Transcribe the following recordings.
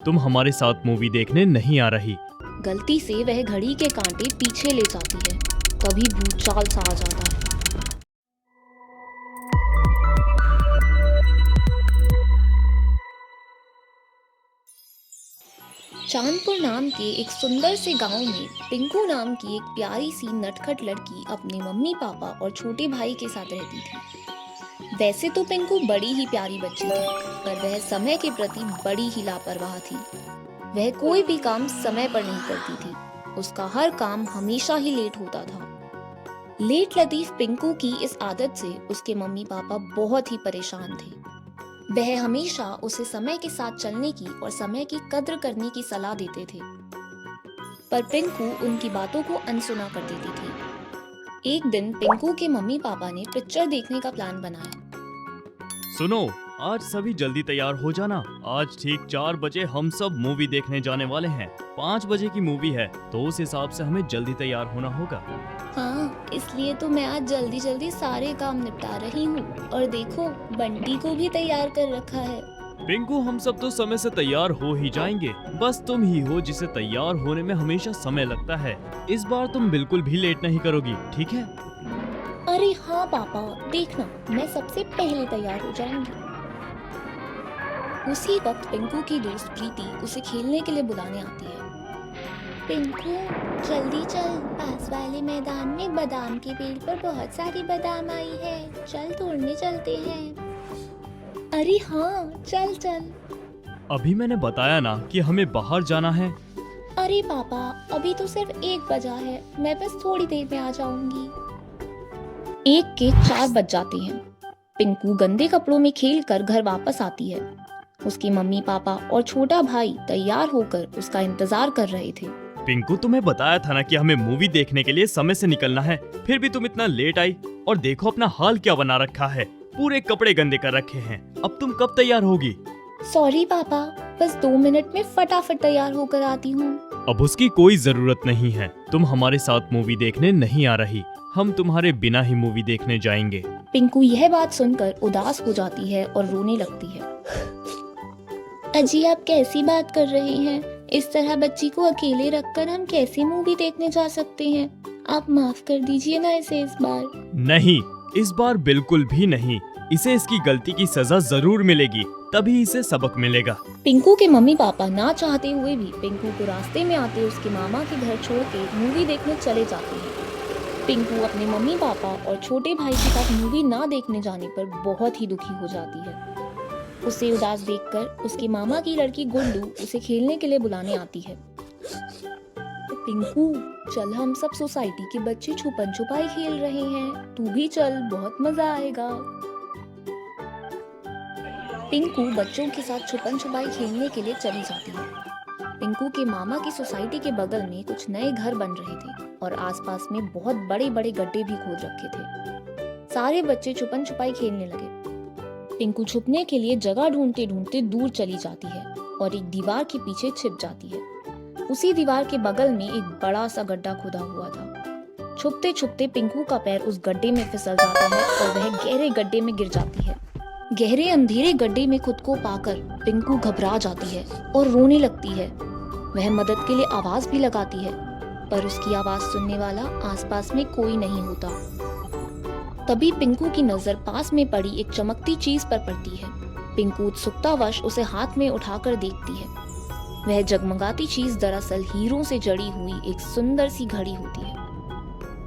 तुम हमारे साथ मूवी देखने नहीं आ रही। गलती से वह घड़ी के कांटे पीछे ले जाती है। तभी भूचाल सा आ जाता है। चांदपुर नाम के एक सुंदर से गांव में पिंकू नाम की एक प्यारी सी नटखट लड़की अपने मम्मी पापा और छोटे भाई के साथ रहती थी। वैसे तो पिंकू बड़ी ही प्यारी बच्ची थी, पर वह समय के प्रति बड़ी ही लापरवाह थी। वह कोई भी काम समय पर नहीं करती थी। उसका हर काम हमेशा ही लेट होता था। लेट लतीफ पिंकू की इस आदत से उसके मम्मी पापा बहुत ही परेशान थे। वह हमेशा उसे समय के साथ चलने की और समय की कद्र करने की सलाह देते थे, पर पिंकू उनकी बातों को अनसुना कर देती थी। एक दिन पिंकू के मम्मी पापा ने पिक्चर देखने का प्लान बनाया। सुनो, आज सभी जल्दी तैयार हो जाना। आज ठीक 4 बजे हम सब मूवी देखने जाने वाले हैं। 5 बजे की मूवी है, तो उस हिसाब से हमें जल्दी तैयार होना होगा। हाँ, इसलिए तो मैं आज जल्दी जल्दी सारे काम निपटा रही हूँ। और देखो, बंटी को भी तैयार कर रखा है। पिंकू, हम सब तो समय से तैयार हो ही जाएंगे। बस तुम ही हो जिसे तैयार होने में हमेशा समय लगता है। इस बार तुम बिल्कुल भी लेट नहीं करोगी, ठीक है? अरे हाँ पापा, देखना, मैं सबसे पहले तैयार हो जाऊंगी। उसी वक्त पिंकू की दोस्त प्रीति उसे खेलने के लिए बुलाने आती है। पिंकू, जल्दी चल, पास वाले मैदान में बादाम के पेड़ पर बहुत सारी बादाम आई है, चल तोड़ने चलते हैं। अरे हाँ, चल चल। अभी मैंने बताया ना कि हमें बाहर जाना है। अरे पापा, अभी तो सिर्फ 1 बजा है, मैं बस थोड़ी देर में आ जाऊंगी। 1 के 4 बज जाते हैं। पिंकू गंदे कपड़ों में खेल कर घर वापस आती है। उसके मम्मी पापा और छोटा भाई तैयार होकर उसका इंतजार कर रहे थे। पिंकू, तुम्हें बताया था ना कि हमें मूवी देखने के लिए समय से निकलना है, फिर भी तुम इतना लेट आई। और देखो अपना हाल क्या बना रखा है, पूरे कपड़े गंदे कर रखे हैं। अब तुम कब तैयार होगी? सॉरी पापा, बस 2 मिनट में फटाफट तैयार होकर आती हूँ। अब उसकी कोई जरूरत नहीं है। तुम हमारे साथ मूवी देखने नहीं आ रही। हम तुम्हारे बिना ही मूवी देखने जाएंगे। पिंकू यह बात सुनकर उदास हो जाती है और रोने लगती है। अजी, आप कैसी बात कर रहे हैं? इस तरह बच्ची को अकेले रखकर हम कैसे मूवी देखने जा सकते हैं? आप माफ कर दीजिए ना इसे इस बार। नहीं, इस बार बिल्कुल भी नहीं। इसे इसकी गलती की सजा जरूर मिलेगी, तभी इसे सबक मिलेगा। पिंकू के मम्मी पापा ना चाहते हुए भी पिंकू को रास्ते में आते उसके मामा के घर छोड़ के मूवी देखने चले जाते हैं। पिंकू अपने मम्मी पापा और छोटे भाई के साथ मूवी ना देखने जाने पर बहुत ही दुखी हो जाती है। उसे उदास देखकर उसके मामा की लड़की गुड्डू उसे खेलने के लिए बुलाने आती है। पिंकू, चल, हम सब सोसाइटी के बच्चे छुपन छुपाई खेल रहे हैं, तू भी चल, बहुत मजा आएगा। पिंकू बच्चों के साथ छुपन छुपाई खेलने के लिए चली जाती है। पिंकू के मामा की सोसाइटी के बगल में कुछ नए घर बन रहे थे और आसपास में बहुत बड़े बड़े गड्ढे भी खोद रखे थे। सारे बच्चे छुपन छुपाई खेलने लगे। पिंकू छुपने के लिए जगह ढूंढते ढूंढते दूर चली जाती है और एक दीवार के पीछे छिप जाती है। उसी दीवार के बगल में एक बड़ा सा गड्ढा खुदा हुआ था। छुपते छुपते पिंकू का पैर उस गड्ढे में फिसल जाता है और वह गहरे गड्ढे में गिर जाती है। गहरे अंधेरे गड्ढे में खुद को पाकर पिंकू घबरा जाती है और रोने लगती है। वह मदद के लिए आवाज भी लगाती है, पर उसकी आवाज सुनने वाला आसपास में कोई नहीं होता। तभी पिंकू की नजर पास में पड़ी एक चमकती चीज पर पड़ती है। पिंकू उत्सुकतावश उसे हाथ में उठाकर देखती है। वह जगमगाती चीज दरअसल हीरों से जड़ी हुई एक सुंदर सी घड़ी होती है।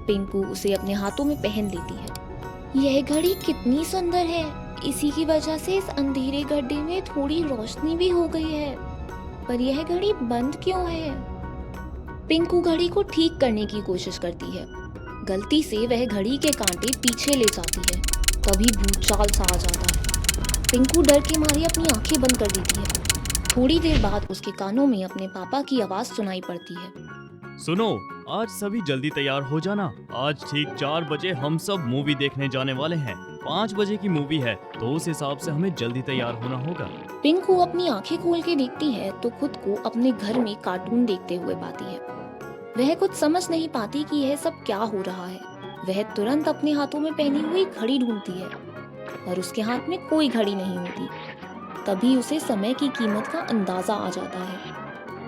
पिंकू उसे अपने हाथों में पहन लेती है। यह घड़ी कितनी सुंदर है, इसी की वजह से इस अंधेरे गड्ढे में थोड़ी रोशनी भी हो गई है, पर यह घड़ी बंद क्यों है? पिंकू घड़ी को ठीक करने की कोशिश करती है। गलती से वह घड़ी के कांटे पीछे ले जाती है। तभी भूचाल सा आ जाता है। पिंकू डर के मारे अपनी आंखें बंद कर देती है। थोड़ी देर बाद उसके कानों में अपने पापा की आवाज सुनाई पड़ती है। सुनो, आज सभी जल्दी तैयार हो जाना। आज ठीक 4 बजे हम सब मूवी देखने जाने वाले हैं। 5 बजे की मूवी है, तो उस हिसाब से हमें जल्दी तैयार होना होगा। पिंकू अपनी आंखें खोल के देखती है तो खुद को अपने घर में कार्टून देखते हुए पाती है। वह कुछ समझ नहीं पाती कि यह सब क्या हो रहा है। वह तुरंत अपने हाथों में पहनी हुई घड़ी ढूंढती है, पर उसके हाथ में कोई घड़ी नहीं होती। तभी उसे समय की कीमत का अंदाजा आ जाता है।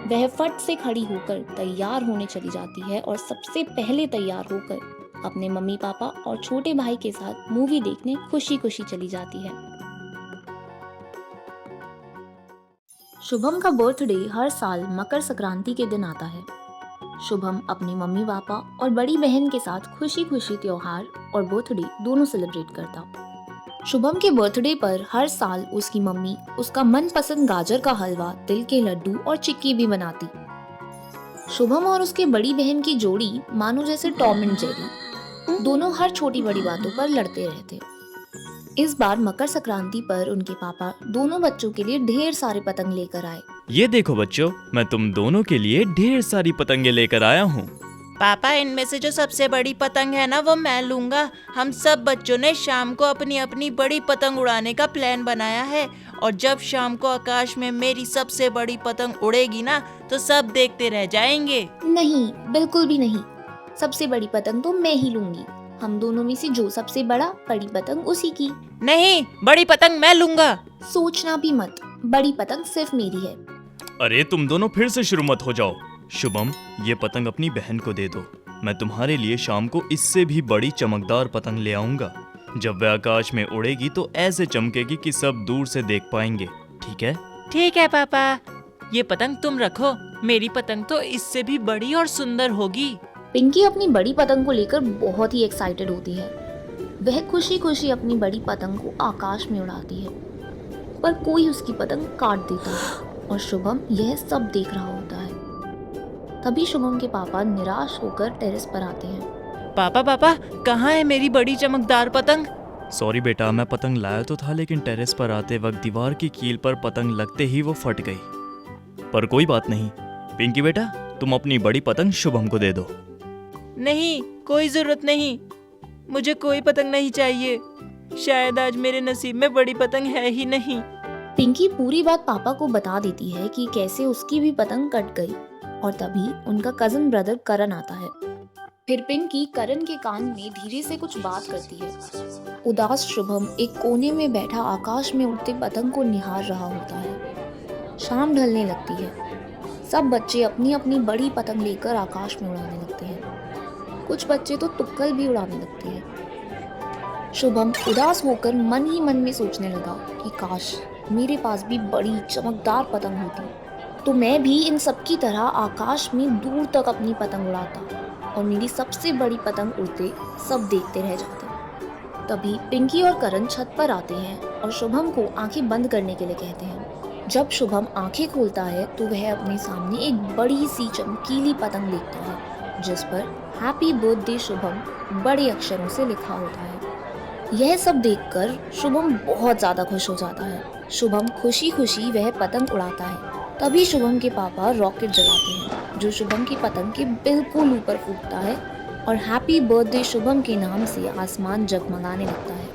वह फट से खड़ी होकर तैयार होने चली जाती है और सबसे पहले तैयार होकर अपने मम्मी पापा और छोटे भाई के साथ मूवी देखने खुशी खुशी चली जाती है। शुभम का बर्थडे हर साल मकर संक्रांति के दिन आता है। शुभम अपनी मम्मी पापा और बड़ी बहन के साथ खुशी खुशी त्योहार और बर्थडे दोनों सेलिब्रेट करता। शुभम के बर्थडे पर हर साल उसकी मम्मी उसका मनपसंद गाजर का हलवा, तिल के लड्डू और चिक्की भी बनाती। शुभम और उसके बड़ी बहन की जोड़ी मानो जैसे टॉम एंड जेरी, दोनों हर छोटी बड़ी बातों पर लड़ते रहते। इस बार मकर संक्रांति पर उनके पापा दोनों बच्चों के लिए ढेर सारे पतंग लेकर आए। ये देखो बच्चों, मैं तुम दोनों के लिए ढेर सारी पतंगे लेकर आया हूँ। पापा, इनमें से जो सबसे बड़ी पतंग है ना, वो मैं लूंगा। हम सब बच्चों ने शाम को अपनी अपनी बड़ी पतंग उड़ाने का प्लान बनाया है और जब शाम को आकाश में मेरी सबसे बड़ी पतंग उड़ेगी ना, तो सब देखते रह जाएंगे। नहीं, बिल्कुल भी नहीं। सबसे बड़ी पतंग तो मैं ही लूंगी। हम दोनों में से जो सबसे बड़ी पतंग उसी की। नहीं, बड़ी पतंग मैं लूंगा। सोचना भी मत, बड़ी पतंग सिर्फ मेरी है। अरे तुम दोनों फिर से शुरू मत हो जाओ। शुभम, ये पतंग अपनी बहन को दे दो। मैं तुम्हारे लिए शाम को इससे भी बड़ी चमकदार पतंग ले आऊंगा। जब वह आकाश में उड़ेगी तो ऐसे चमकेगी कि सब दूर से देख पाएंगे। ठीक है? ठीक है पापा, ये पतंग तुम रखो। मेरी पतंग तो इससे भी बड़ी और सुंदर होगी। पिंकी अपनी बड़ी पतंग को लेकर बहुत ही एक्साइटेड होती है। वह खुशी खुशी अपनी बड़ी पतंग को आकाश में उड़ाती है, पर कोई उसकी पतंग काट देता है और शुभम यह सब देख रहा होता है। तभी शुभम के पापा निराश होकर टेरेस पर आते हैं। पापा, कहाँ है मेरी बड़ी चमकदार पतंग? सॉरी बेटा, मैं पतंग लाया तो था, लेकिन टेरेस पर आते वक्त दीवार की कील पर पतंग लगते ही वो फट गई। पर कोई बात नहीं। पिंकी बेटा, तुम अपनी बड़ी पतंग शुभम को दे दो। नहीं, कोई जरूरत नहीं। मुझे कोई पतंग नहीं चाहिए। शायद आज मेरे नसीब में बड़ी पतंग है ही नहीं। पिंकी पूरी बात पापा को बता देती है कि कैसे उसकी भी पतंग कट गई और तभी उनका कजन ब्रदर करण आता है। फिर पिंकी करण के कान में धीरे से कुछ बात करती है। उदास शुभम एक कोने में बैठा आकाश में उड़ते पतंग को निहार रहा होता है। शाम ढलने लगती है। सब बच्चे अपनी अपनी बड़ी पतंग लेकर आकाश में उड़ाने लगते हैं। कुछ बच्चे तो तुक्कल भी उड़ाने लगते हैं। शुभम उदास होकर मन ही मन में सोचने लगा कि काश मेरे पास भी बड़ी चमकदार पतंग होती तो मैं भी इन सब की तरह आकाश में दूर तक अपनी पतंग उड़ाता और मेरी सबसे बड़ी पतंग उड़ते सब देखते रह जाते। तभी पिंकी और करण छत पर आते हैं और शुभम को आंखें बंद करने के लिए कहते हैं। जब शुभम आंखें खोलता है तो वह अपने सामने एक बड़ी सी चमकीली पतंग देखता है जिस पर हैप्पी बर्थडे शुभम बड़े अक्षरों से लिखा होता है। यह सब देखकर शुभम बहुत ज्यादा खुश हो जाता है। शुभम खुशी खुशी वह पतंग उड़ाता है। तभी शुभम के पापा रॉकेट जलाते हैं जो शुभम की पतंग के बिल्कुल ऊपर फूटता है और हैप्पी बर्थडे शुभम के नाम से आसमान जगमगाने लगता है।